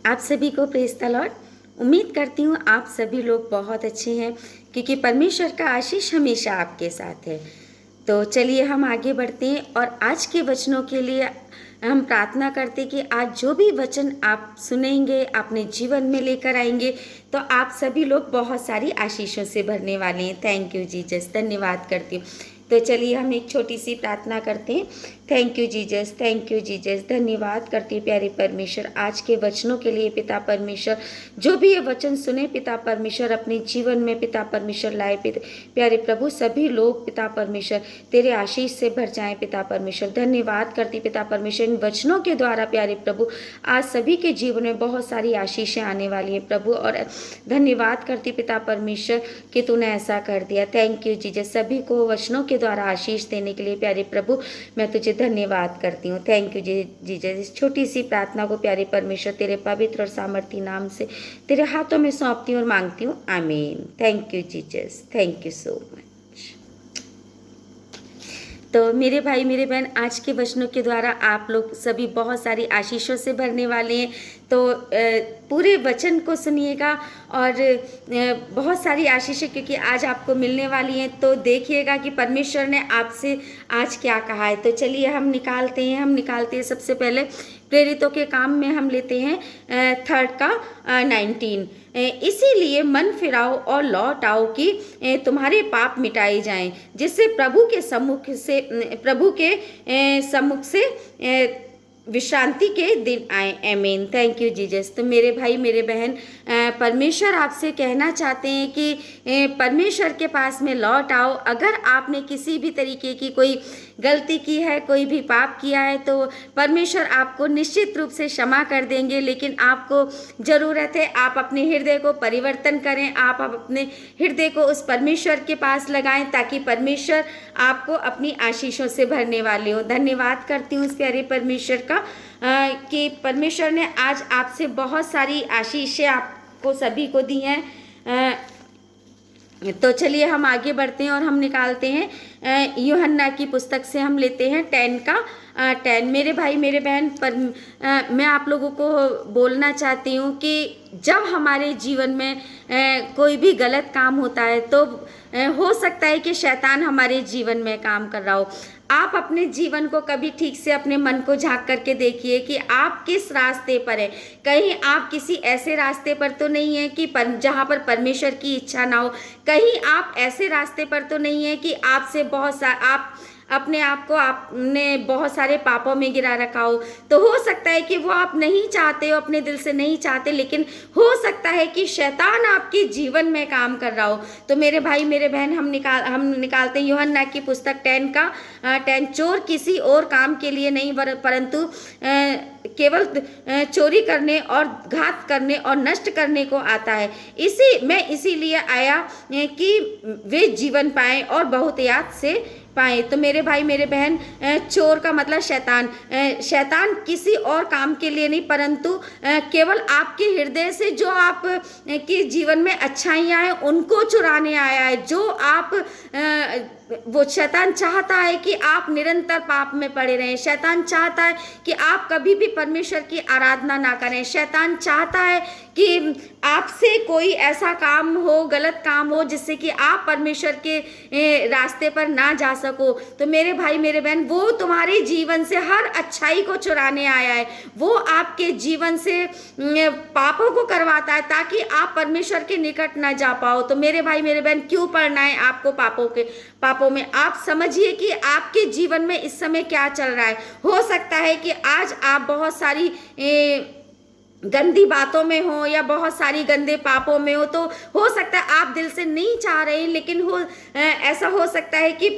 आप सभी को प्रेज़ द लॉर्ड। उम्मीद करती हूँ आप सभी लोग बहुत अच्छे हैं, क्योंकि परमेश्वर का आशीष हमेशा आपके साथ है। तो चलिए हम आगे बढ़ते हैं और आज के वचनों के लिए हम प्रार्थना करते हैं कि आज जो भी वचन आप सुनेंगे, अपने जीवन में लेकर आएंगे, तो आप सभी लोग बहुत सारी आशीषों से भरने वाले हैं। थैंक यू जीसस, धन्यवाद करती हूँ। तो चलिए हम एक छोटी सी प्रार्थना करते हैं। Thank you Jesus, thank you Jesus, धन्यवाद करती हूँ प्यारे परमेश्वर आज के वचनों के लिए। पिता परमेश्वर, जो भी ये वचन सुने पिता परमेश्वर, अपने जीवन में पिता परमेश्वर लाए प्यारे प्रभु, सभी लोग पिता परमेश्वर तेरे आशीष से भर जाएं पिता परमेश्वर। धन्यवाद करती पिता परमेश्वर, इन वचनों के द्वारा प्यारे प्रभु आज सभी के जीवन में बहुत सारी आशीषें आने वाली हैं प्रभु, और धन्यवाद करती पिता परमेश्वर कि तूने ऐसा कर दिया। थैंक यू जीसस, सभी को वचनों के द्वारा आशीष देने के लिए प्यारे प्रभु मैं तुझे धन्यवाद करती हूँ। Thank you Jesus. इस छोटी सी प्रार्थना को प्यारे परमेश्वर तेरे पवित्र और सामर्थी नाम से तेरे हाथों में सौंपती हूँ और मांगती हूँ, आमीन। Thank you Jesus, thank you so much. तो मेरे भाई मेरे बहन, आज के वचनों के द्वारा आप लोग सभी बहुत सारी आशीषों से भरने वाले हैं। तो पूरे वचन को सुनिएगा और बहुत सारी आशीषें क्योंकि आज आपको मिलने वाली हैं। तो देखिएगा कि परमेश्वर ने आपसे आज क्या कहा है। तो चलिए हम निकालते हैं सबसे पहले प्रेरितों के काम में हम लेते हैं 3 का 19। इसीलिए मन फिराओ और लौट आओ कि तुम्हारे पाप मिटाए जाएं, जिससे प्रभु के सम्मुख से विश्रांति के दिन आए। आमीन। Thank you Jesus. तो मेरे भाई मेरे बहन, परमेश्वर आपसे कहना चाहते हैं कि परमेश्वर के पास में लौट आओ। अगर आपने किसी भी तरीके की कोई गलती की है, कोई भी पाप किया है, तो परमेश्वर आपको निश्चित रूप से क्षमा कर देंगे। लेकिन आपको ज़रूरत है आप अपने हृदय को परिवर्तन करें, आप अपने हृदय को उस परमेश्वर के पास लगाएं, ताकि परमेश्वर आपको अपनी आशीषों से भरने वाले हो। धन्यवाद करती हूँ उस प्यारे परमेश्वर का कि परमेश्वर ने आज आपसे बहुत सारी आशीषें आपको सभी को दी हैं। तो चलिए हम आगे बढ़ते हैं और हम निकालते हैं यूहन्ना की पुस्तक से हम लेते हैं 10 का 10। मेरे भाई मेरे बहन, मैं आप लोगों को बोलना चाहती हूँ कि जब हमारे जीवन में कोई भी गलत काम होता है तो हो सकता है कि शैतान हमारे जीवन में काम कर रहा हो। आप अपने जीवन को कभी ठीक से अपने मन को झांक करके देखिए कि आप किस रास्ते पर हैं। कहीं आप किसी ऐसे रास्ते पर तो नहीं है कि जहाँ पर परमेश्वर की इच्छा ना हो। कहीं आप ऐसे रास्ते पर तो नहीं है कि आपसे आप अपने आप को आपने बहुत सारे पापों में गिरा रखा हो। तो हो सकता है कि वो आप नहीं चाहते हो, अपने दिल से नहीं चाहते, लेकिन हो सकता है कि शैतान आपके जीवन में काम कर रहा हो। तो मेरे भाई मेरे बहन, हम निकालते हैं यूहन्ना की पुस्तक 10 का 10। चोर किसी और काम के लिए नहीं परंतु केवल चोरी करने और घात करने और नष्ट करने को आता है। मैं इसीलिए आया कि वे जीवन पाएं और बहुतायत से पाएं। तो मेरे भाई मेरे बहन, चोर का मतलब शैतान किसी और काम के लिए नहीं, परंतु केवल आपके हृदय से जो आप के जीवन में अच्छाइयाँ हैं उनको चुराने आया है। जो आप वो शैतान चाहता है कि आप निरंतर पाप में पड़े रहें। शैतान चाहता है कि आप कभी भी परमेश्वर की आराधना ना करें। शैतान चाहता है कि आपसे कोई ऐसा काम हो, गलत काम हो, जिससे कि आप परमेश्वर के रास्ते पर ना जा सको। तो मेरे भाई मेरे बहन, वो तुम्हारे जीवन से हर अच्छाई को चुराने आया है। वो आपके जीवन से पापों को करवाता है ताकि आप परमेश्वर के निकट ना जा पाओ। तो मेरे भाई मेरे बहन, क्यों पड़ना है आपको पापों में? आप समझिए कि आपके जीवन में इस समय क्या चल रहा है। हो सकता है कि आज आप बहुत सारी गंदी बातों में हो या बहुत सारी गंदे पापों में हो सकता है आप दिल से नहीं चाह रहे हैं, लेकिन ऐसा हो सकता है कि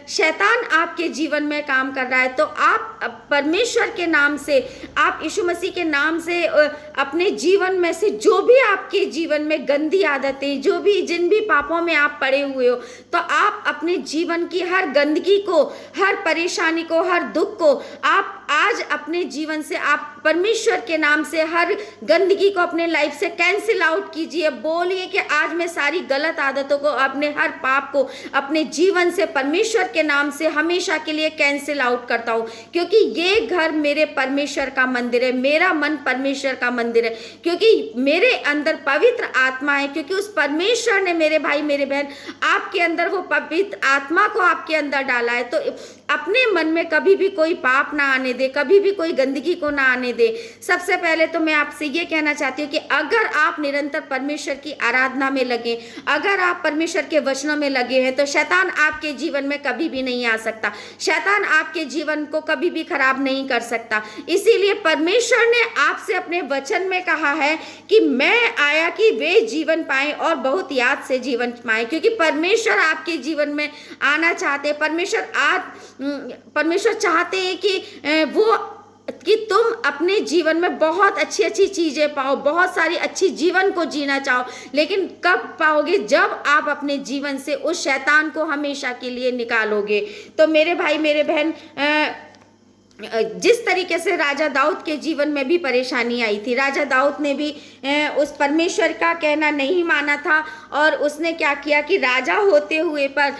शैतान आपके जीवन में काम कर रहा है। तो आप परमेश्वर के नाम से, आप यीशु मसीह के नाम से अपने जीवन में से जो भी आपके जीवन में गंदी आदतें, जिन भी पापों में आप पड़े हुए हो, तो आप अपने जीवन की हर गंदगी को, हर परेशानी को, हर दुख को आप आज अपने जीवन से आप परमेश्वर के नाम से हर गंदगी को अपने लाइफ से कैंसिल आउट कीजिए। बोलिए कि आज मैं सारी गलत आदतों को, अपने हर पाप को अपने जीवन से परमेश्वर के नाम से हमेशा के लिए कैंसिल आउट करता हूँ, क्योंकि ये घर मेरे परमेश्वर का मंदिर है, मेरा मन परमेश्वर का मंदिर है, क्योंकि मेरे अंदर पवित्र आत्मा है, क्योंकि उस परमेश्वर ने मेरे भाई मेरे बहन आपके अंदर वो पवित्र आत्मा को आपके अंदर डाला है। तो अपने मन में कभी भी कोई पाप ना आने दे, कभी भी कोई गंदगी को ना आने दे। सबसे पहले तो मैं आपसे ये कहना चाहती हूँ कि अगर आप निरंतर परमेश्वर की आराधना में लगे, अगर आप परमेश्वर के वचनों में लगे हैं, तो शैतान आपके जीवन में कभी भी नहीं आ सकता, शैतान आपके जीवन को कभी भी खराब नहीं कर सकता। इसीलिए परमेश्वर ने आपसे अपने वचन में कहा है कि मैं आया कि वे जीवन पाएं और बहुत याद से जीवन पाएं, क्योंकि परमेश्वर आपके जीवन में आना चाहते हैं। परमेश्वर चाहते हैं कि तुम अपने जीवन में बहुत अच्छी अच्छी चीजें पाओ, बहुत सारी अच्छी जीवन को जीना चाहो। लेकिन कब पाओगे? जब आप अपने जीवन से उस शैतान को हमेशा के लिए निकालोगे। तो मेरे भाई मेरे बहन, जिस तरीके से राजा दाऊद के जीवन में भी परेशानी आई थी, राजा दाऊद ने भी उस परमेश्वर का कहना नहीं माना था, और उसने क्या किया कि राजा होते हुए पर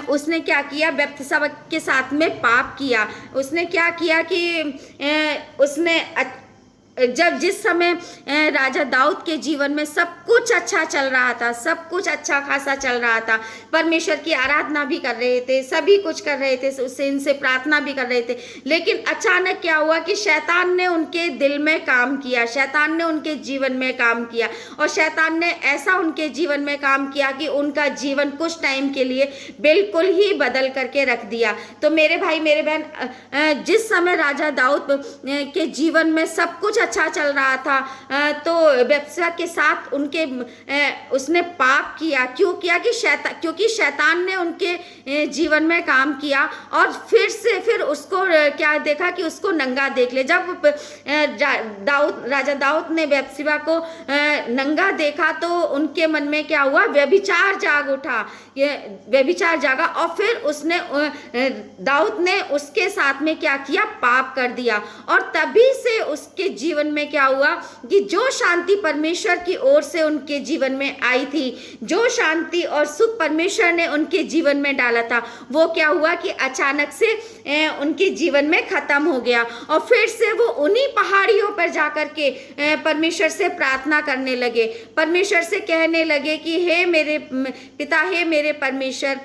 उसने क्या किया, बत्शेबा के साथ में पाप किया। उसने क्या किया कि उसने जिस समय राजा दाऊद के जीवन में सब कुछ अच्छा चल रहा था, सब कुछ अच्छा खासा चल रहा था, परमेश्वर की आराधना भी कर रहे थे, सभी कुछ कर रहे थे, उससे इनसे प्रार्थना भी कर रहे थे, लेकिन अचानक क्या हुआ कि शैतान ने उनके दिल में काम किया, शैतान ने उनके जीवन में काम किया, और शैतान ने ऐसा उनके जीवन में काम किया कि उनका जीवन कुछ टाइम के लिए बिल्कुल ही बदल करके रख दिया। तो मेरे भाई मेरे बहन, जिस समय राजा दाऊद के जीवन में सब कुछ अच्छा चल रहा था, तो बत्शेबा के साथ उसने पाप किया। क्यों किया? क्योंकि शैतान ने उनके जीवन में काम किया, और फिर उसको क्या देखा कि उसको नंगा देख ले। जब राजा दाऊद ने बत्शेबा को नंगा देखा, तो उनके मन में क्या हुआ? व्यभिचार जाग उठा, ये व्यभिचार जागा, और फिर दाऊद ने उसके साथ में क्या किया? पाप कर दिया। और तभी से उसके जीवन में क्या हुआ कि जो शांति परमेश्वर की ओर से उनके जीवन में आई थी, जो शांति और सुख परमेश्वर ने उनके जीवन में डाला था, वो क्या हुआ कि अचानक से उनके जीवन में खत्म हो गया। और फिर से वो उन्हीं पहाड़ियों पर जाकर के परमेश्वर से प्रार्थना करने लगे, परमेश्वर से कहने लगे कि हे मेरे पिता, हे मेरे परमेश्वर,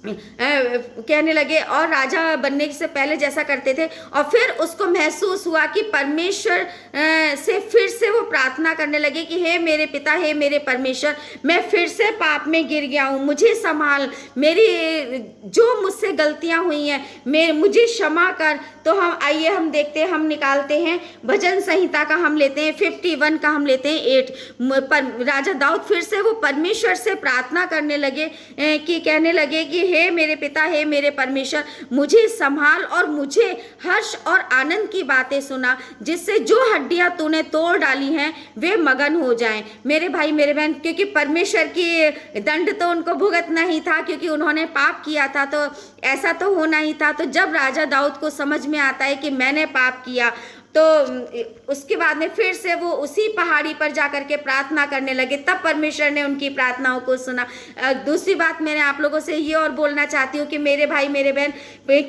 कहने लगे, और राजा बनने से पहले जैसा करते थे। और फिर उसको महसूस हुआ कि परमेश्वर से फिर से वो प्रार्थना करने लगे कि हे मेरे पिता, हे मेरे परमेश्वर, मैं फिर से पाप में गिर गया हूँ, मुझे संभाल, मेरी जो मुझसे गलतियाँ हुई हैं मुझे क्षमा कर। तो हम देखते हैं, हम निकालते हैं भजन संहिता का, हम लेते हैं 51 का, हम लेते हैं 8। राजा दाऊद फिर से वो परमेश्वर से प्रार्थना करने लगे कि कहने लगे कि हे मेरे पिता, हे मेरे परमेश्वर, मुझे संभाल और मुझे हर्ष और आनंद की बातें सुना, जिससे जो हड्डियां तूने तोड़ डाली हैं वे मगन हो जाएं। मेरे भाई मेरे बहन, क्योंकि परमेश्वर की दंड तो उनको भुगतना ही था, क्योंकि उन्होंने पाप किया था, तो ऐसा तो होना ही था। तो जब राजा दाऊद को समझ में आता है कि मैंने पाप किया, तो उसके बाद में फिर से वो उसी पहाड़ी पर जाकर के प्रार्थना करने लगे। तब परमेश्वर ने उनकी प्रार्थनाओं को सुना। दूसरी बात मैंने आप लोगों से ये और बोलना चाहती हूँ कि मेरे भाई मेरे बहन,